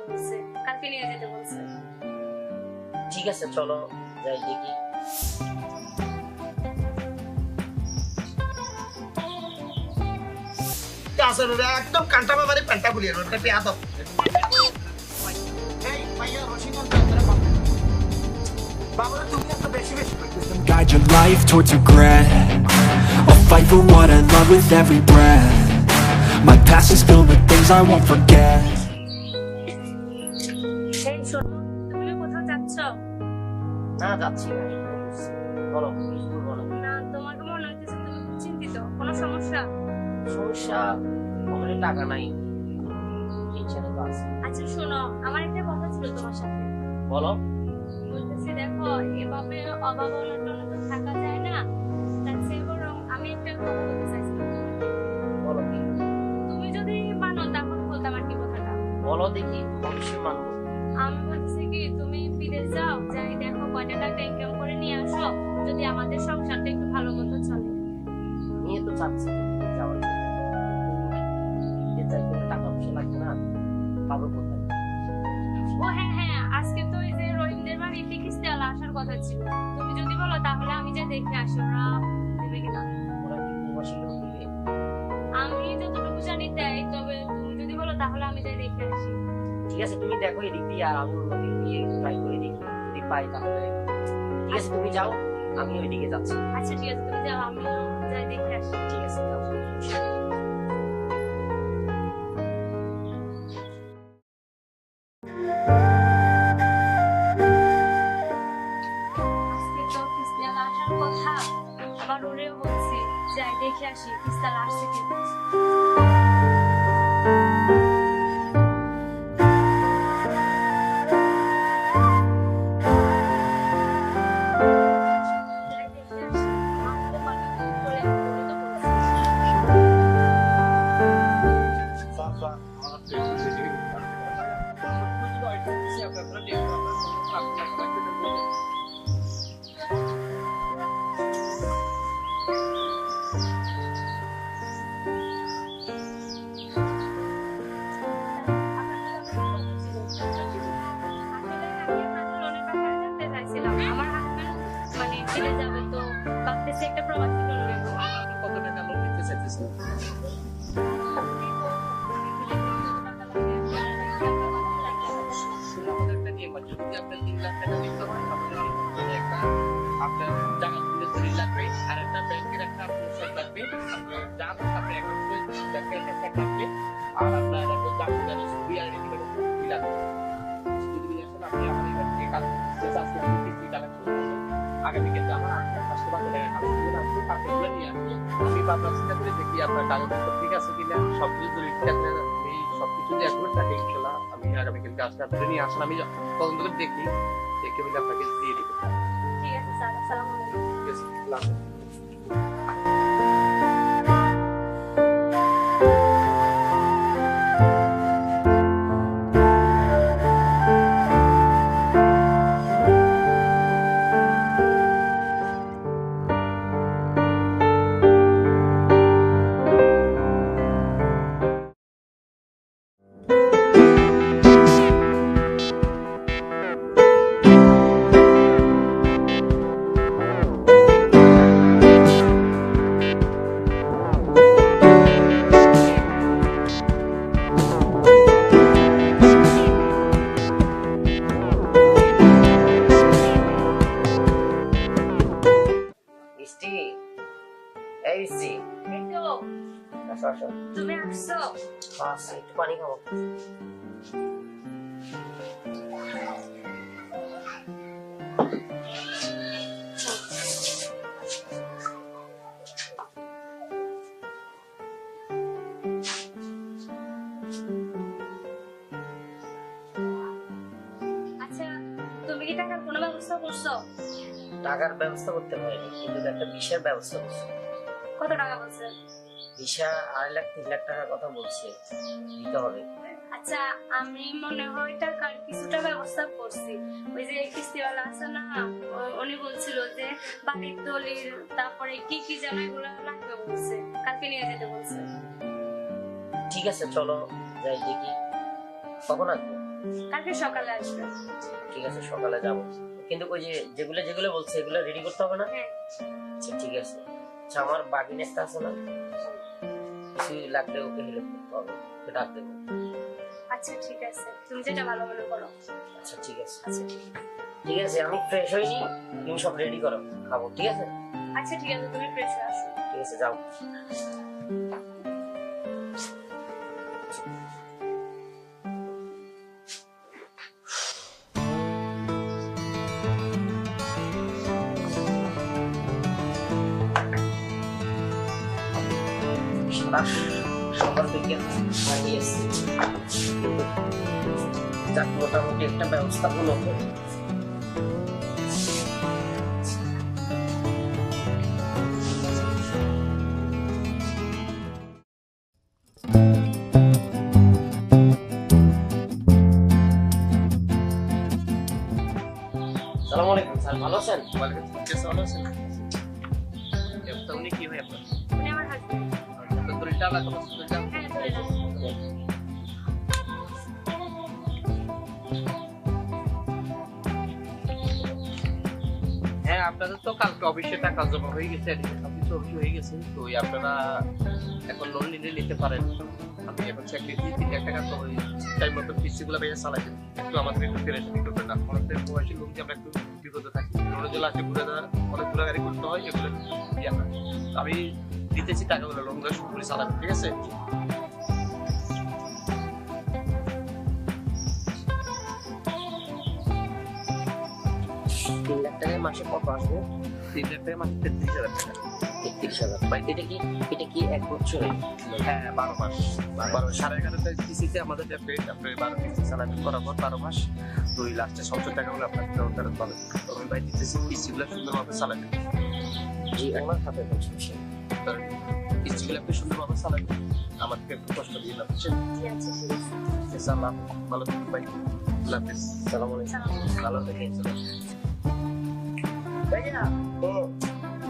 বলছে, কালকে নিয়ে যেতে বলছে। ঠিক আছে চলো যাই দেখি। একদম কান্টা বাবারে প্যান্টা খুলিয়ে ওটা পেয়া দাও। এই ভাইয়া রশিদন্তা তোরা বাবা তুমি এত বেশি বেশি করতেছ। Guide your life towards regret. I'll fight for what I love with every breath. My past is filled with things I won't forget. এই শোনো, তুমি কোথাও যাচ্ছ? না যাচ্ছি না, বলো বলো। না, তোমাকে মনে হচ্ছে তুমি খুব চিন্তিত। কোনো সমস্যা? সমস্যা আমার টাকা নাই, টেনশনে তো আছি। আচ্ছা শোনো, আমার একটা কথা ছিল তোমার সাথে। বলো। বলতেছি দেখো, এভাবে অভাব অনটনে তো থাকা যায় না, তার চেয়ে বরং আমি একটা কথা বলতে চাইছিলাম তোমাকে। বলো কি? তুমি যদি মানো তাহলে বলতাম আর কি কথাটা। বলো দেখি, অবশ্যই মানবো। আমি বলতেছি কি, তুমি বিদেশ যাও, যাই দেখো কয়টা টাকা ইনকাম করে নিয়ে আসো, যদি আমাদের সংসারটা একটু ভালো মতো চলে। নিয়ে তো চাচ্ছি যাওয়ার জন্য, বিদেশ যাইতে হলে টাকা পয়সা লাগবে না, পাবো কোথায়? ও হ্যাঁ হ্যাঁ, আজকে তো এই যে রহিমদের বাড়িতে কিস্তিওয়ালা আসার কথা ছিল। তুমি যদি বলো তাহলে আমি যে দেখে আসি ওরা দেবে কিনা। ওরা কি প্রবাসী লোক দিবে? আমি যতটুকু জানি দেয়, তবে তুমি যদি বলো তাহলে আমি যাই দেখে আসি। ঠিক আছে তুমি দেখো এদিক দিয়ে, আর আমি ওদিক দিয়ে ট্রাই করে দেখি, যদি পাই তাহলে ঠিক আছে তুমি যাও, আমি ওইদিকে যাচ্ছি। আচ্ছা ঠিক আছে, তুমি যাও, আমি যাই দেখে আসি। ঠিক আছে যাও। আজকে তো কিস্তিওয়ালা আসার কথা, আবার ওরেও বলছি যাই দেখে আসি কিস্তিওয়ালা আসছে কিনা। যাই দেখে আসি, আমাদের বাড়িতে বলে বলে তো বলছি। আমার হাজবেন্ড মানে চলে যাবে, তো ভাবতেছি একটা প্রবাসী লোন নেব। কত টাকা লোন নিতে চাইতেছেন? আমাদের একটা নিয়ম আছে, যদি আপনার 3 লাখ টাকা নিতে হয় আমাদের নিয়মে একটা আপনার জায়গা তুলে 3 লাগবে, আর একটা ব্যাংকের একটা আপনার সব লাগবে, আপনার যার আপনি অ্যাকাউন্টে ব্যাংকের একটা লাগবে, আর আপনার একটা জামিনদারের ছবি আর রেডিমেড ছবি লাগবে। যদি নিয়ে আসেন আপনি আমার এখান থেকে কাজ শেষ আজকে আপনি কিস্তি কালেকশন করবেন, আগামী ক্ষেত্রে আমার 8 টাকা কালেকশন আসবে, আপনি নিয়ে আসবেন। আমি আপনার চিন্তা করে দেখি আপনার কাগজপত্র ঠিক আছে কিনা, সবকিছু যদি ঠিক আছে এই সবকিছু দিয়ে আসবেন তাকে ইনশাল্লাহ আমি আগামীকালকে আসলে আপনি নিয়ে আসেন, আমি তদন্ত করে দেখি, দেখে মিলে আপনাকে দিয়ে দিব। ঠিক আছে স্যার, আসসালামু আলাইকুম। ঠিক আছে, আল্লাহ হাফেজ। মিষ্টি, এই মিষ্টি, এই তো, আসো আসো। তুমি আসছো? আসি, একটু পানি খাবো। আচ্ছা, তুমি কি টাকার কোনো ব্যবস্থা করছো? টাকার ব্যবস্থা করতে পারিনি, কিন্তু একটা ভিসার ব্যবস্থা করছি। কত টাকা বলছে? ভিসা 2.5 লাখ 3 লাখ টাকার কথা বলছে, দিতে হবে। আচ্ছা, আমি মনে হয় টাকার কিছুটা ব্যবস্থা করছি। ওই যে কিস্তিওয়ালা আছে না, উনি বলছিল যে বাড়ির দলিল, তারপরে কি কি যেন এগুলো লাগবে বলছে, কালকে নিয়ে যেতে বলছে। ঠিক আছে চলো যাই দেখি, কখন আসবে? কালকে সকালে আসবে। ঠিক আছে সকালে যাবো, কিন্তু ওই যে যেগুলো যেগুলো বলছে এগুলো রেডি করতে হবে না? হ্যাঁ আচ্ছা ঠিক আছে। আচ্ছা আমার বাগিন একটা আছে না, কিছু লাগলে ওকে হেল্প করতে হবে, ওকে ডাক দেবো। আচ্ছা ঠিক আছে, তুমি যেটা ভালো মনে করো। আচ্ছা ঠিক আছে। আচ্ছা ঠিক আছে। ঠিক আছে আমি ফ্রেশ হইনি, তুমি সব রেডি করো, খাবো। ঠিক আছে আচ্ছা ঠিক আছে, তুমি ফ্রেশ হয়ে আসো। ঠিক আছে যাও। সবার বিজ্ঞান লাগিয়েছে, যাক মোটামুটি একটা ব্যবস্থা হলো। আসসালামু আলাইকুম স্যার, ভালো আছেন? ওয়ালাইকুম আসসালাম, ভালো আছেন? তো উনি কি হয় আপনার? উনি আমার হাজবেন্ড। আপনার দড়িটা আলাদা করে দড়িটা। হ্যাঁ ধরে নাও। হ্যাঁ আপনাদের তো কালকে অফিসে টাকা জমা হয়ে গেছে, অফিসে অফিস হয়ে গেছে, তো ওই আপনারা এখন লোন নিলে নিতে পারেন। আমি এখন চাকরি দিয়ে 3 লাখ টাকা তো ওই টাইম মতো কিস্তিগুলো বেজে চালাই দেবেন। একটু আমাদের একটু পেরেশানি করবেন না, অনেকটা প্রবাসী লোক আমরা একটু বিপদে থাকি, লোনের জন্য আসে ঘুরে দেওয়া অনেক ঘোরাঘুরি করতে হয়, এগুলো ইয়ে না। আমি দিতেছি টাকাগুলো, লোনগুলো শুরু করে চালাবেন, ঠিক আছে? তিন লাখ টাকায় মাসে কত আসবে? 3 লাখ টাকা মাসে 33,000 টাকা। 33,000। ভাই এটা কি এক বছরে? হ্যাঁ 12 মাস, 11.5 কিস্তিতে আমাদের ডেপে আপনি 12 কিস্তি চালাবেন, বরাবর 12 মাস। তো ওই লাস্টে 70 টাকা হলে আপনার ফেরত পাবেন। তখন ভাই দিতেছি কিস্তিগুলো সুন্দরভাবে চালাবেন, জি আমার হাতে বলছি। কারণ কিস্তিগুলো আপনি সুন্দরভাবে চালাবেন, আমাদেরকে একটু কষ্ট দিয়ে না, বুঝছেন? জি আচ্ছা ঠিক আছে। ইনশাআল্লাহ ভালো থাকবেন ভাই, আল্লাহ হাফেজ। সালাম আলাইকুম। সালাম। ভালো থেকেন। ভাইয়া ও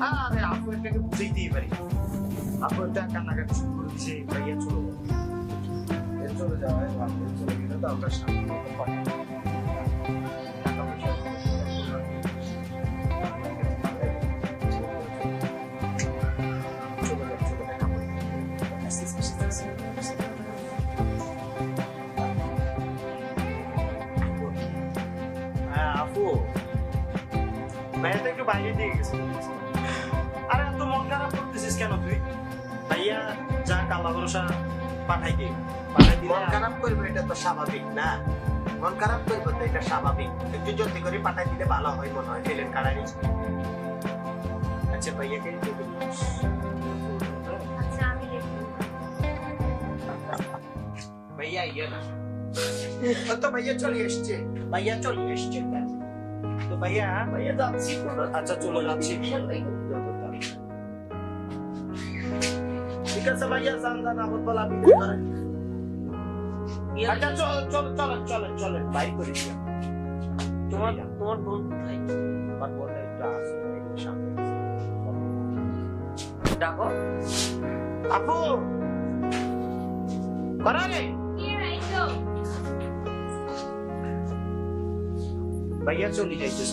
আরে আপু এটাকে বুঝাইতেই পারি, আপু এটা কান্নাকাটি শুরু করে দিয়েছে, ভাইয়া চলো চলে যাবে, আপনি চলে গেলে তো আমরা শান্তি মতো পাই। টাকা পয়সা চলে যাবে, চলে যাবে। আপু ভাইয়া তো একটু বাইরে দিয়ে গেছে। আরে এত মন খারাপ করতেছিস কেন তুই? ভাইয়া যা কালা ভরসা পাঠাই দিই, পাঠাই দিলে মন খারাপ করবে এটা তো স্বাভাবিক না, মন খারাপ করবে তো এটা স্বাভাবিক, একটু জলদি করে পাঠাই দিলে ভালো হয় মনে হয়, পেলেন কাড়ারি। আচ্ছা ভাইয়াকে দেখে দিস। আচ্ছা আমি দেখবো। ভাইয়া ইয়ে না, ও তো ভাইয়া চলে এসছে, ভাইয়া চলে এসছে। তো ভাইয়া ভাইয়া যাচ্ছি তো। আচ্ছা চলে যাচ্ছি। ঠিক আছে ভাইয়া যান যান, আবার বলা আপনি করেন। আচ্ছা চল চল চলেন চলেন চলেন, বাইর করি। তোমার তোমার বোন কোথায়? আমার বলটা একটু আসে সামনে। ডাকো। আপু করালে কি এই তো ভাইয়া চলে যাইতেছ।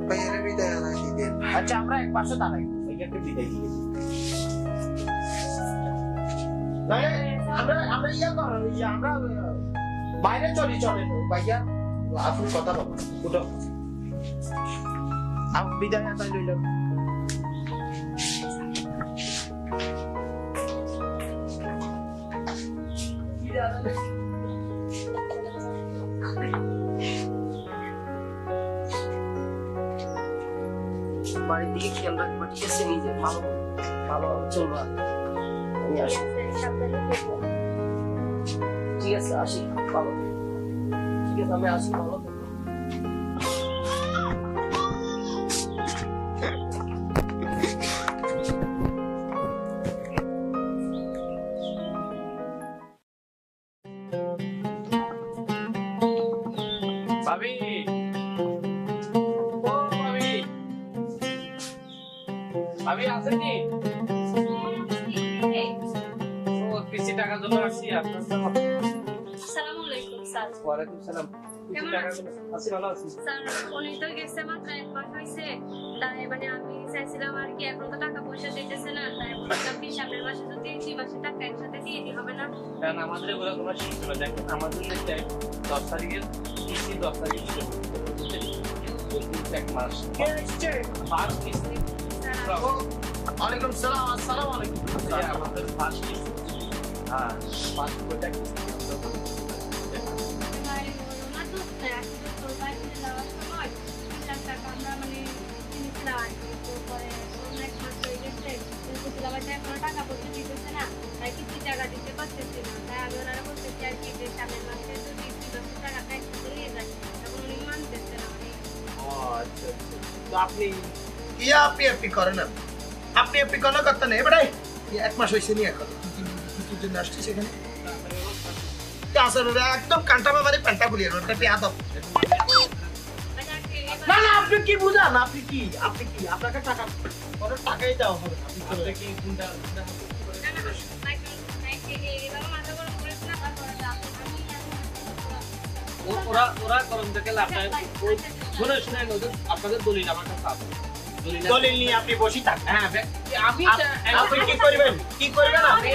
ভাইয়ারে বিদায় আনা দিতেন। আচ্ছা আমরা এক পাশে দাঁড়াই, ভাইয়াকে বিদায় দিয়ে দিই। আমরা আমরা ইয়া করো, আমরা বাইরে চলি, চলেন ভাইয়া আপুর কথা বলো, উঠো আপু বিদায় আদায় লইল। বাড়ির দিকে খেয়াল রাখবা, ঠিক আছে? নিজে ভালো ভালোভাবে চলবা। আমি ঠিক আসি। আছে, সাবধানে থেকো। ঠিক আছে আসি, ভালো থেকো। ঠিক আছে আমি আসি, ভালো থেকো। ভাবি, ও ভাবি, ভাবি আছেন নি? ও কিস্তি টাকার জন্য আসছি আপনার। আসসালামু আলাইকুম। আলাইকুম স্যার। ওয়ালাইকুম সালাম। কিছু কেমন টাকা আছেন? আছি, ভালো আছি। স্যার উনি তো গেছে মাত্র 1 মাস হয়েছে, তাই মানে আমি চাইছিলাম আর কি, এখন তো টাকা পয়সা দিতেছে না, তাই বললাম কি সামনের মাসে যদি 3 মাসের টাকা একসাথে দিয়ে দিই হবে না? কারণ আমাদের এগুলো কোনো শিখতে না, দেখেন আমাদের যে 10 তারিখের কিস্তি 10 তারিখ ছিল, এক মাস কে এসছে? ফার্স্ট কিস্তি স্যার ওয়ালাইকুম সালাম, আসসালামু আলাইকুম। আমাদের ফার্স্ট কিস্তি, হ্যাঁ ফার্স্ট বইটা কিস্তি ভাই বলো না তো, আসলে তো বাইরে যাওয়ার সময় 3 লাখ টাকা আমরা মানে কিনেছিলাম আর কি, তো পরে অন্য 1 মাস হয়ে গেছে, কিন্তু সিলাবাসে এখনো টাকা পয়সা দিতেছে না, তাই কিছু টাকা দিতে পারতেছি না, তাই আমি ওনারা বলতেছি আর কি যে সামনের মাসে যদি 3 মাসের টাকাটা একসাথে নিয়ে যায়, তখন উনি মানতেছে না মানে। ও আচ্ছা আচ্ছা। তো আপনি আপনি করেন না, আপনি কোনো করতে নেই এবারে 1 মাস হয়েছে নি এখন কি জন্য আসছে সেখানে আসলে একদম কান্টা বাবারে প্যান্টা খুলিয়ে ওটা পেয়াদব। মানে আর কি এবার- না না আপনি কি বুঝান, আপনি কি আপনাকে টাকা কোনো টাকাই দেওয়া হবে না, আপনি চলে আপনাদের কি কোনটা না, না, এভাবে মাথা গরম করিস না, তারপরে ওরা গরম থেকে লাভ নাই। শুনে শুনে আপনাদের দলিল আমার কাছে আছে। দলিল নিয়ে আপনি বসে থাকেন। হ্যাঁ আমি আপনি কি করবেন আপনি?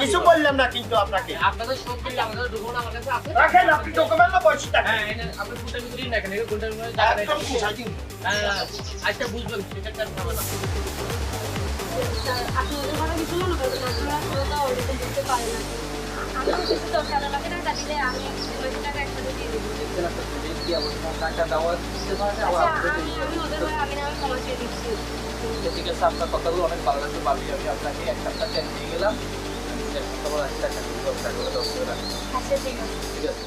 কিছু বললাম না কিন্তু আপনাকে। আপনাদের সব দিলে আমাদের ডকুমেন্ট আমার কাছে আছে। রাখেন আপনি ডকুমেন্ট না বসে থাকেন। হ্যাঁ আপনি কোনটা ভিতরে দেখেন, এই কোনটার মধ্যে টাকা নেই। একদম খুশা দিন। আচ্ছা বুঝবেন সেটা কার হবে না। আপনি ওদের কথা কিছু মনে করবেন না, আমরা আসলে তো ওদেরকে বুঝতে পারি না। আমি কিছু 10,000 টাকা দিলে আমি 2 টাকা একসাথে দিয়ে দেবো। কি অবস্থা টাকা দেওয়া দিতে পারে আচ্ছা, আমি ওদের ভাই আমি ক্ষমা চেয়ে দিচ্ছি। ঠিক আছে, আপনার কথাগুলো অনেক ভালো লাগছে। ভাবি আমি আপনাকে এক সপ্তাহ টাইম দিয়ে গেলাম। তারপর একটা টাকাগুলো 10 টাকা আচ্ছা ঠিক আছে। ঠিক আছে।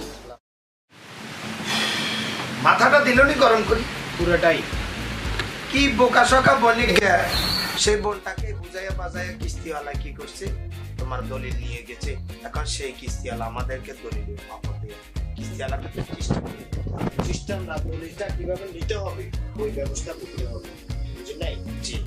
মাথাটা দিলনি গরম করি পুরোটাই কি বোকা সকা বলি গিয়া সেই বোনটাকে বুঝাইয়া বাজাইয়া কিস্তিওয়ালা কি করছে, তোমার দলিল নিয়ে গেছে, এখন সেই কিস্তিওয়ালা আমাদেরকে দলিল কিস্তিওয়ালাটা সিস্টেম না, দলিলটা কিভাবে নিতে হবে ওই ব্যবস্থা করতে হবে, বুঝলেন নাই? জি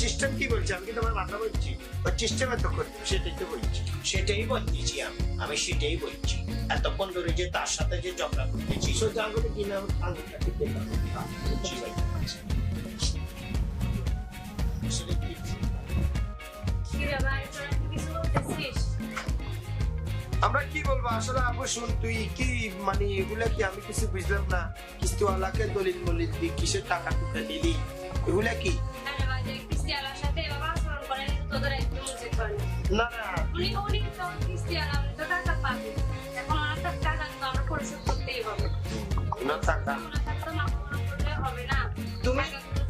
সিস্টেম কি বলছে, আমি কি তোমার মাথা বলছি? ওই সিস্টেমে তো করতে সেটাই তো বলছি, সেটাই বলছি আমি সেটাই বলছি। এতক্ষণ ধরে যে তার সাথে যে ঝগড়া করতেছি সোজা আঙুলে কিনে আমার আঙুলটাকে দেখলাম। বুঝছি ভাই। আসলে কি কি রে ভাই, তোরা কি কিছু বলতেছিস? আমরা কি বলবো আসলে আপু শুন, তুই কি মানে এগুলা কি আমি কিছু বুঝলাম না, কিস্তিওয়ালাকে দলিল মলিল দিয়ে কিসের টাকা টুকা নিলি এগুলা কি? আরে ভাই, যে কিস্তিওয়ালার সাথে এভাবে আচরণ করে এটা তো তোদের একদম উচিত হয়নি। না না উনি তো কিস্তিওয়ালা, উনি তো টাকা পাবে, এখন ওনার তো টাকা তো আমরা পরিশোধ করতেই হবে। না টাকা ওনার টাকা তো মাফ করলে হবে না।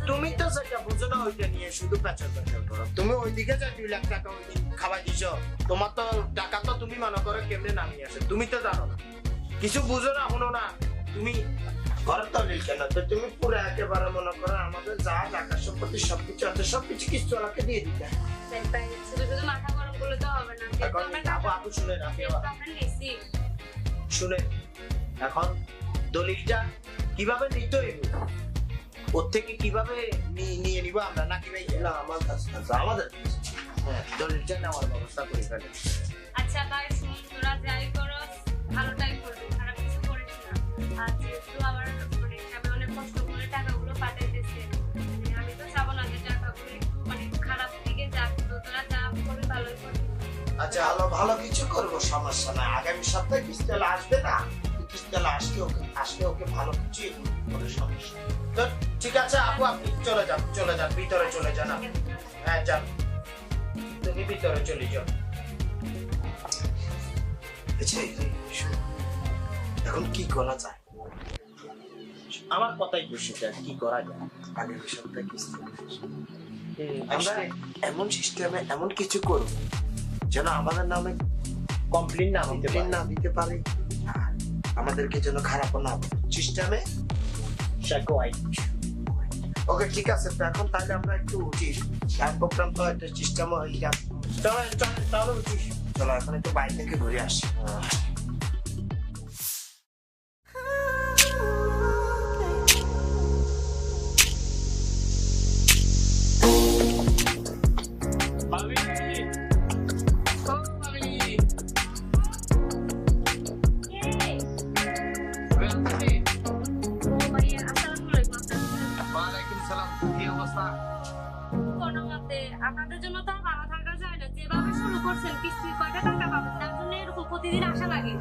তুমি তো সেটা বুঝো না, ওইটা নিয়ে শুধু পেঁচা পেঁচা করো। তুমি ওইদিকে যে 2 লাখ টাকা ওই খাওয়াই দিছ, তোমার তো টাকা তো তুমি মনে করো কেমনে নামিয়ে আসে তুমি তো জানো না, কিছু বুঝো না, শুনো না। তুমি ঘরের তো কেন তো তুমি পুরো একেবারে মনে করো আমাদের যা টাকা সম্পত্তি সবকিছু আছে সবকিছু কিস্তিওয়ালাকে দিয়ে দিতে। শুধু শুধু মাথা গরম করলে তো হবে না। এখন আপু শুনে রাখি আমরা নিছি। শুনে এখন দলিলটা কিভাবে নিতে হইব, ওর থেকে কিভাবে নিয়ে নিব আমরা, নাকি ভাই না আমার কাছে আমাদের হ্যাঁ দলিলটা নেওয়ার ব্যবস্থা করে ফেলে। আচ্ছা ভাই শুন, তোরা যাই করস ভালোটাই করবি, খারাপ কিছু করিস না। আর যেহেতু আমার মানে আমি অনেক কষ্ট করে টাকাগুলো পাঠাইতেছি, আমি তো চাবো না যে টাকাগুলো একটু মানে খারাপ দিকে যাক, তো তোরা যা করবি ভালোই করবি। আচ্ছা ভালো কিছু করবো, সমস্যা নাই। আগামী সপ্তাহে কিস্তিওয়ালা আসবে না, কিস্তিওয়ালা আসলে ওকে ভালো কিছু কোনো সমস্যা তো ঠিক আছে আপু, আপনি চলে যান ভিতরে চলে যান। হ্যাঁ যান, তুমি ভিতরে চলে যাও। আচ্ছা এখন কি করা যায়, আমার কথাই বসে যায় কি করা যায়। আগামী সপ্তাহে কিস্তি আমরা এমন সিস্টেমে এমন কিছু করব যেন আমাদের নামে কমপ্লেন না দিতে পারে, আর আমাদেরকে যেন খারাপ না সিস্টেমে ওকে ঠিক আছে। তো এখন তাহলে আমরা একটু উঠি, প্রোগ্রাম তো একটা সিস্টেম চলো তাহলে উঠি, চলো এখন একটু বাইরে থেকে ঘুরে আসি। ভাবি ও ভাবি আপনাদের জন্য তো আর ভালো থাকা যায় না। যেভাবে শুরু করছেন কিস্তির কয়টা টাকা পাবেন তার জন্য এরকম প্রতিদিন আশা লাগে।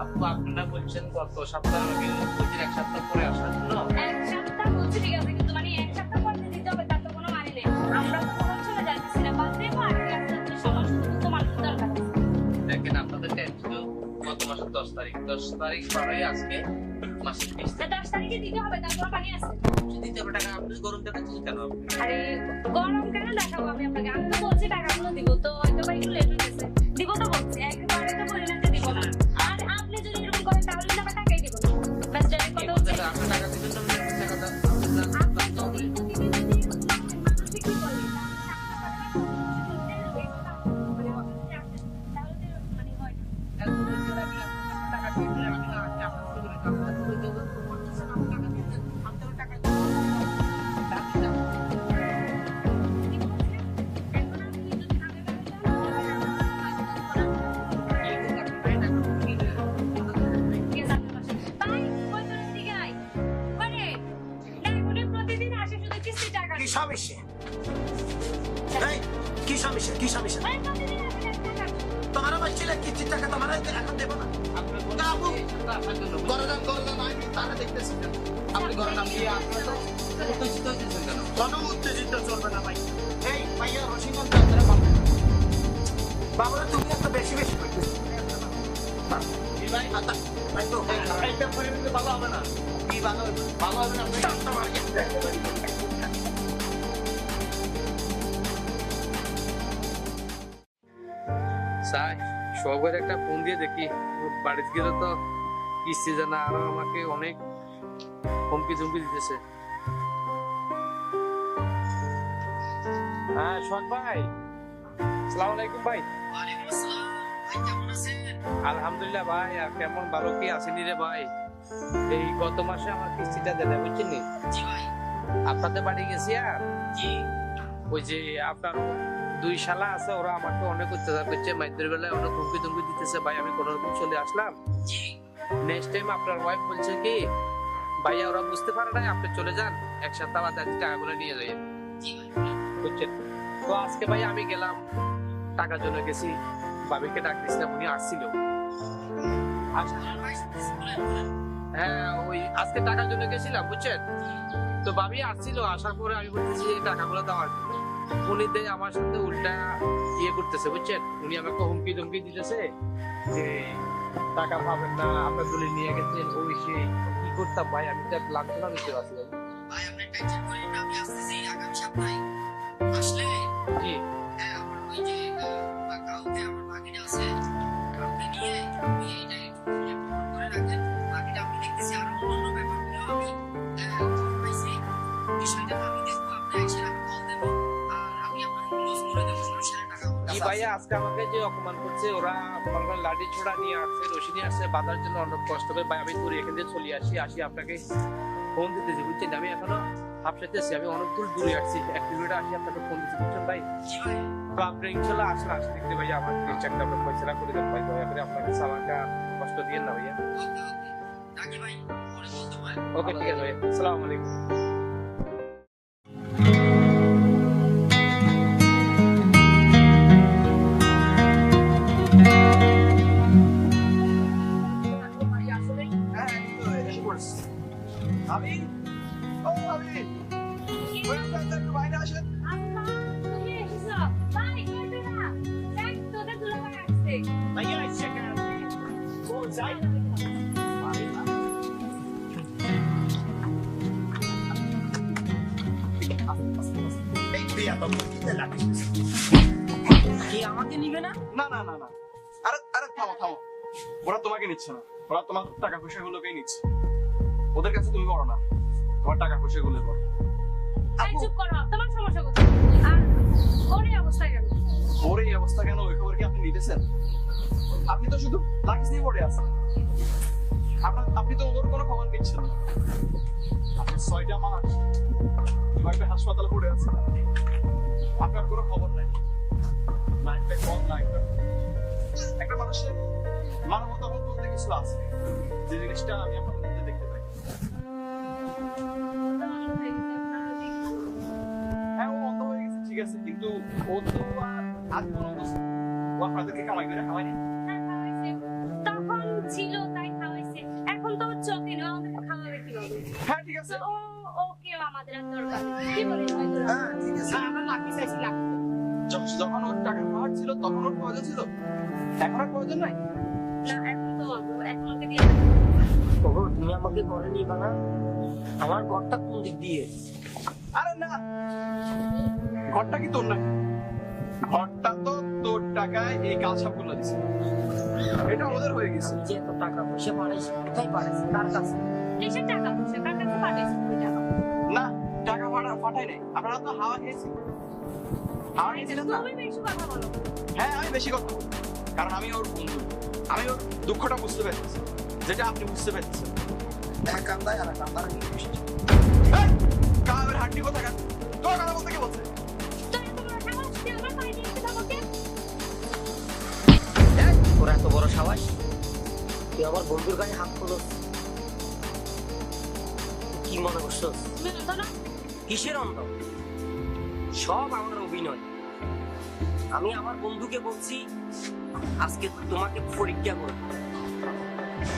আপু আপনারা বলছেন গত সপ্তাহ আগে প্রতিদিন এক সপ্তাহ পরে আসার জন্য। এক সপ্তাহ বলছি ঠিক আছে, কিন্তু মানে এক সপ্তাহ পরে দিতে হবে তার তো কোনো মানে নেই। আমরা তো কোনো চলে যাচ্ছি না, বাদ দেবো আর একটা সমস্যা তো মানুষ দরকার আছে। দেখেন আপনাদের ট্যাক্স ছিল গত মাসের 10 তারিখ। 10 তারিখ পরে আজকে মাসের 20 তা 10 তারিখে দিতে হবে, তার কোনো পানি আছে? দিতে হবে টাকা। আপনি গরম দেখাচ্ছেন কেন? আরে গরম কেন দেখাবো আমি আপনাকে? আমি তো বলছি টাকাগুলো দিব, তো হয়তো বা একটু লেট হয়ে গেছে। দিব তো বলছি, একবারে তো বলি না যে দিব না। আর আপনি যদি এরকম করেন তাহলে না আমি টাকাই দিব না। ব্যাস ডাইরেক্ট কথা হচ্ছে। আপনি টাকা দিবেন না, আপনি টাকা দেন। আপনি যদি প্রতিদিন যদি এরকম মানুষ বিক্রি করেন, তাহলে তো মানে হয় না। কি সমস্যা? এই, কি সমস্যা? কি সমস্যা? তোমার আমার ছেলে কিস্তির টাকা তোমার এখন দেবো না? না, আপু, ঘরে যান, ঘরে যান, আমি তারা দেখতেছি না। আপনি ঘরে যান। কোনো উত্তেজিত চলবে না ভাই। এই ভাইয়া রসিকগঞ্জ যাত্রা পাবেন। বাবুরা তুমি একটা বেশি বেশি করতেছো। ভাই তো এই ব্যাপারে কিন্তু ভালো হবে না। কি ভালো হবে? ভালো হবে না। তোমার চাই সবের একটা ফোন দিয়ে দেখি। বাড়িতে গেলে তো কিস্তি জানা আরো আমাকে অনেক হুমকি ঝুমকি দিতেছে। হ্যাঁ সোহাগ ভাই, আসসালামু আলাইকুম ভাই। আলহামদুলিল্লাহ ভাই, আর কেমন ভালো কি আসেনি রে ভাই। এই গত মাসে আমার কিস্তিটা দেয় বুঝছেন নি? আপনাদের বাড়ি গেছি আর ওই যে আপনার 2 শালা আছে, ওরা আমাকে অনেক অত্যাচার করছে, মাইদের বেলায় অনেক হুমকি তুমকি দিতেছে ভাই। আমি কোনো রকম চলে আসলাম। নেক্সট টাইম আপনার ওয়াইফ বলছে কি ভাইয়া ওরা বুঝতে পারে না, আপনি চলে যান, এক সপ্তাহ বাদে টাকাগুলো নিয়ে যাই বুঝছেন। তো আজকে ভাই আমি গেলাম, টাকার জন্য গেছি, ভাবিকে ডাক দিয়েছিলাম, উনি আসছিল। হ্যাঁ ওই আজকে টাকার জন্য গেছিলাম বুঝছেন। তো ভাবি আসছিল, আসার পরে আমি বলতেছি এই টাকাগুলো দেওয়ার জন্য। উনি দেয় আমার সাথে উল্টা ইয়ে করতেছে বুঝছেন। উনি আমাকে হুমকি ধমকি দিতেছে যে টাকা পাবেন না, আপনার দলিল নিয়ে গেছেন, ওই সে কি করতাম ভাই। আমি তো লাঞ্ছনা দিতে পারছি ভাই। ভাই আপনি টেনশন করেন না, আমি আসতেছি আগামী সপ্তাহে আসলে। জি হ্যাঁ আমার ওই যে কাউকে আমার বাকিটা আছে, কাউকে নিয়ে আপনি এইটা একটু করে রাখেন। বাকিটা আমি দেখতেছি, আরো অন্য ব্যাপারগুলো আমি খবর পাইছি, বিষয়টা আমি দেখবো। আপনি একসাথে আমি কল দেবো আর আমি আপনাকে ক্লোজ করে দেবো সমস্যার টাকা। এই ভাইয়া আজকে আমাকে যে অপমান করছে, ওরা মনে করেন লাঠি ছোড়া নিয়ে আসছে, রশি নিয়ে আসছে, বাঁধার জন্য অনেক কষ্ট করে ভাই আমি দূরে এখান থেকে চলে আসি আপনাকে ফোন দিতেছি বুঝছেন। আমি এখনো হাফসাইতেছি, আমি অনেক দূরে আসছি, 1 কিলোমিটার আসি আপনাকে ফোন দিচ্ছি বুঝছেন ভাই। তো আপনি ইনশাল্লাহ আসলে আসলে দেখতে ভাইয়া আমার চেকটা আপনি পয়সা করে দেন ভাই, দয়া করে আপনাকে আমাকে কষ্ট দিয়েন না ভাইয়া। ওকে ওকে রাখি ভাই, পরে বলতে পারেন। ওকে ঠিক আছে ভাইয়া, আসসালামু আলাইকুম। আমি ও আমি একটু বাইরে আসেন। তুমি এসেছো? ভাই, করবে না। দেখ, তোদের দুলাভাই আসছে। ভাইয়া এসে কেন? ও যাই এই বিয়া তো কিতে লাগিস কি আমাকে নিবে না? না না না না, আরে আরে থামো থামো। ওরা তোমাকে নিচ্ছে না, ওরা তোমার টাকা পয়সা গুলোকেই নিচ্ছে। ওদের কাছে তুমি বড় না, তোমার টাকা পয়সা গুলো বড়। এই চুপ করো, তোমার সমস্যা কোথায়? আর ওর এই অবস্থা কেন? ওর এই অবস্থা কেন, ওই খবর কি আপনি নিতেছেন? আপনি তো শুধু লাকিস নিয়ে পড়ে আছেন। আপনি তো ওর কোনো খবর নিচ্ছেন না। আপনি 6টা মাস একটা হাসপাতালে পড়ে আছেন, আপনার কোনো খবর নাই। লাইফটা কম লাইফটা একটা মানুষের মানবতা বলতে কিছু আছে, যে জিনিসটা আমি আপনাদের মধ্যে দেখতে পাই। হ্যাঁ ও অন্ধ হয়ে গেছে ঠিক ঠিক আছে, কিন্তু ও তো আর আজ পর্যন্ত ও আপনাদেরকে কামাই করে খাওয়ায়নি। হ্যাঁ, খাওয়াইছে। তখন ছিল তাই খাওয়াইছে, এখন তো চোখে নেই, আমাদের খাওয়াবে কিভাবে? হ্যাঁ ঠিক আছে, তো ওকেও আমাদের আর দরকার নেই। কি বলিস ভাই তোরা? হ্যাঁ ঠিক আছে না, আমরা লাকি চাইছি, লাকি। যখন ওর টাকা খাওয়ার ছিল তখন ওর প্রয়োজন ছিল, এখন আর প্রয়োজন নাই। না, এখন তো এখন ওকে দিয়ে ওগো, তুমি আমাকে ঘরে নিবা না? আমার ঘরটা কোন দিক দিয়ে? আরে না, ঘরটা কি তোর না? ঘরটা তো তোর টাকায় এই কালসাপ গুলো দিছে, এটা আমাদের হয়ে গেছে। যে এত টাকা পয়সা পাঠাইছি, কোথায় পাঠাইছি, কার কাছে? কিসের টাকা পয়সা? কার কাছে পাঠাইছিস তুই টাকা? না, টাকা পাঠাই নাই, আপনারা তো হাওয়া খেয়েছি। হাওয়া খেয়েছিলেন না? তুমি বেশি কথা বলো। হ্যাঁ, আমি বেশি কথা বলি, কারণ আমি ওর বন্ধু, আমি ওর দুঃখটা বুঝতে পেরেছি, যেটা আপনি বুঝতে পেরেছেন। এক কান্দায় আর এক কান্দার নিয়ে বসছে। কাবের হাড্ডি কোথাকার? তোর কথা বলতে কে বলছে? তোর এত বড় সাহস, তুই আমার বাড়ি নিয়ে এসে আমাকে? দেখ, ওরা এত বড় সাবাস, তুই আমার বন্ধুর গায়ে হাত তুলস। কি মনে করছস? তুমি অন্ধ না? কিসের অন্ধ? সব আমার অভিনয়। আমি আমার বন্ধুকে বলছি আজকে তোমাকে পরীক্ষা করব।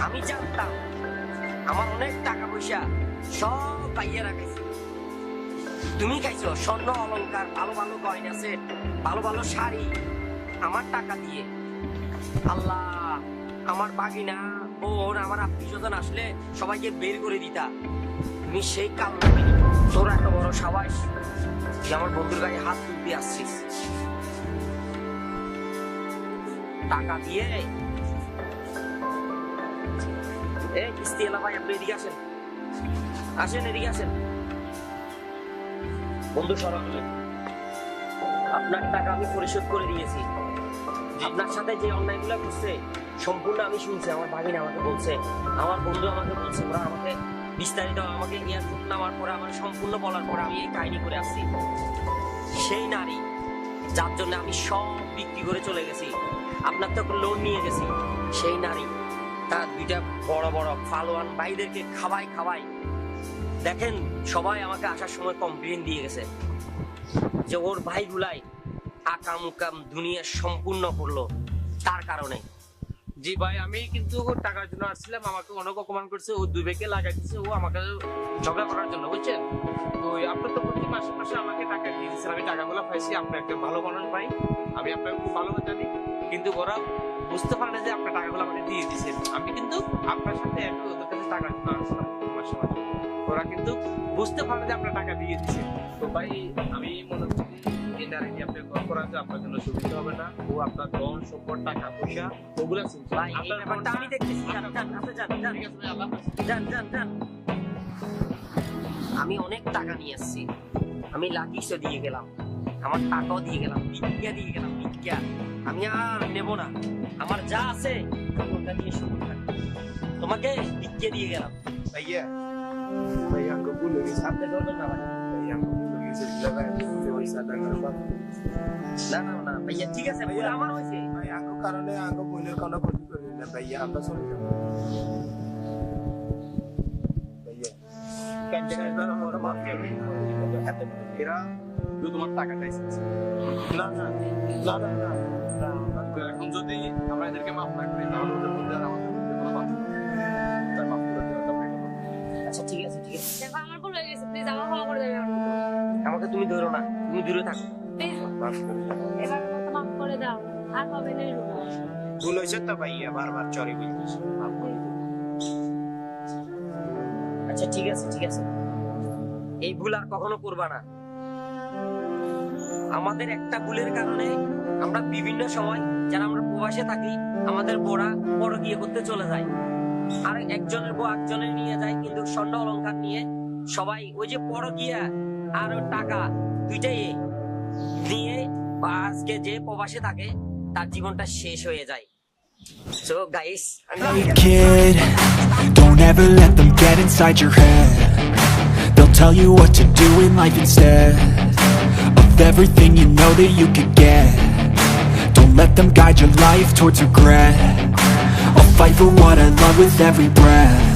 আমি জানতাম আমার অনেক টাকা পয়সা সব পাইয়ে রাখাইছি, তুমি খাইছো স্বর্ণ অলংকার, ভালো ভালো গয়না সেট, ভালো ভালো শাড়ি, আমার টাকা দিয়ে। আল্লাহ, আমার বাগিনা বোন, আমার আত্মীয় স্বজন আসলে সবাইকে বের করে দিতা, তুমি সেই কাল নামিনি। তোর এত বড় সাবাস, তুই আমার বন্ধুর গায়ে হাত তুলতে আসছিস টাকা দিয়ে। কিস্তি এলা ভাই, আপনি এদিকে আসেন, আসেন এদিকে আসেন। বন্ধু সরব, আপনার টাকা আমি পরিশোধ করে দিয়েছি। আপনার সাথে যে অন্যায়গুলো করছে সম্পূর্ণ আমি শুনছি। আমার ভাগিনা আমাকে বলছে, আমার বন্ধু আমাকে বলছে, ওরা আমাকে বিস্তারিত আমাকে এয়ারপোর্ট নামার পরে আমার সম্পূর্ণ বলার পরে আমি এই কাহিনী করে আসছি। সেই নারী যার জন্য আমি সব বিক্রি করে চলে গেছি, আপনার তো লোন নিয়ে গেছি, সেই নারী তার দুইটা বড় বড় ফালোয়ান ভাইদেরকে খাওয়াই। দেখেন, সবাই আমাকে আসার সময় কমপ্লেন দিয়ে গেছে যে ওর ভাইগুলাই আকাম উকাম দুনিয়া সম্পূর্ণ করলো তার কারণে। জি ভাই, আমি কিন্তু ওর টাকার জন্য আসছিলাম, আমাকে অনেক অপমান করছে, ও দুবেকে লাগাই দিচ্ছে, ও আমাকে ঝগড়া করার জন্য, বুঝছেন? তো আপনার তো প্রতি মাসে মাসে আমাকে টাকা দিয়ে দিচ্ছেন, আমি টাকাগুলো পাইছি, আপনি একটা ভালো মানুষ ভাই, আমি আপনাকে খুব ভালো জানি, কিন্তু ওরা বুঝতে পারে না যে আপনার টাকাগুলো আমাকে দিয়ে দিচ্ছেন। আমি কিন্তু আপনার সাথে একটু ওদের কাছে টাকা জন্য আসছিলাম মাসে মাসে, ওরা কিন্তু বুঝতে পারে যে আপনার টাকা দিয়ে দিচ্ছেন। তো ভাই, আমি মনে করি এই নারীটি আপনি কল করা যে আপনার জন্য সুবিধা হবে না, ও আপনার ধন সম্পদ টাকা পয়সা ওগুলা শুনছে। ভাই, এই ব্যাপারটা আমি দেখতেছি। যান, আপনি যান। ঠিক আছে ভাই, আল্লাহ হাফেজ। যান। আমি অনেক টাকা নিয়ে আসছি, আমি লাকিসও দিয়ে গেলাম, আমার টাকাও দিয়ে গেলাম, ভিক্ষা দিয়ে গেলাম, ভিক্ষা আমি আর নেব না। আমার যা আছে ওটা দিয়ে শুরু থাকবে, তোমাকে ভিক্ষা দিয়ে গেলাম। ভাইয়া, ভাইয়া আমাকে ভুলে গেছে। আপনি ধরবেন না ভাই। ভাইয়া আমাকে ভুলে গেছে, ভাই পয়সা টাকা না ভাইয়া, ঠিক আছে, ভুল আমার হয়েছে। ভাই আঙ্গো কারণে আঙ্গো বোনের কোনো ক্ষতি করি না ভাইয়া, আমরা চলে যাবো ভাইয়া। এবার আমার মাফ করে দিন। এরা শুধু তোমার টাকাটাই চাইছে। না। তো এখন যদি আমরা এদেরকে মাফ না করি, তাহলে ওদের মধ্যে আর আমাদের মধ্যে কোনো মাফ নেই। তাই মাফ করে দেওয়াটা ভালো। আচ্ছা ঠিক আছে। দেখো, আমার ভুল হয়ে গেছে, প্লিজ আমার ক্ষমা করে দেবে। আমাকে তুমি ধরো না, তুমি দূরে থাকো। প্লিজ মাফ করে দাও। এবার মতো মাফ করে দাও, আর হবে না এরকম। ভুল হয়েছে তো ভাইয়া, বারবার চরি বুঝতেছি, মাফ করে দাও। আচ্ছা ঠিক আছে, এই ভুল আর কখনো করবা না। আমাদের একটা ভুলের কারণে আমরা বিভিন্ন সময় যারা আমরা প্রবাসে থাকি, আমাদের বোরা পরকীয়া করতে চলে যায়, আর একজনের বউ একজনের নিয়ে যায়, কিন্তু স্বর্ণ অলংকার নিয়ে সবাই ওই যে পরকীয়া আর ওই টাকা দুইটাই নিয়ে বা আজকে যে প্রবাসে থাকে তার জীবনটা শেষ হয়ে যায়। So guys, Kid, don't ever let them get inside your head. They'll tell you what to do in life instead of everything you know that you could get. Don't let them guide your life towards regret. I'll fight for what I love with every breath.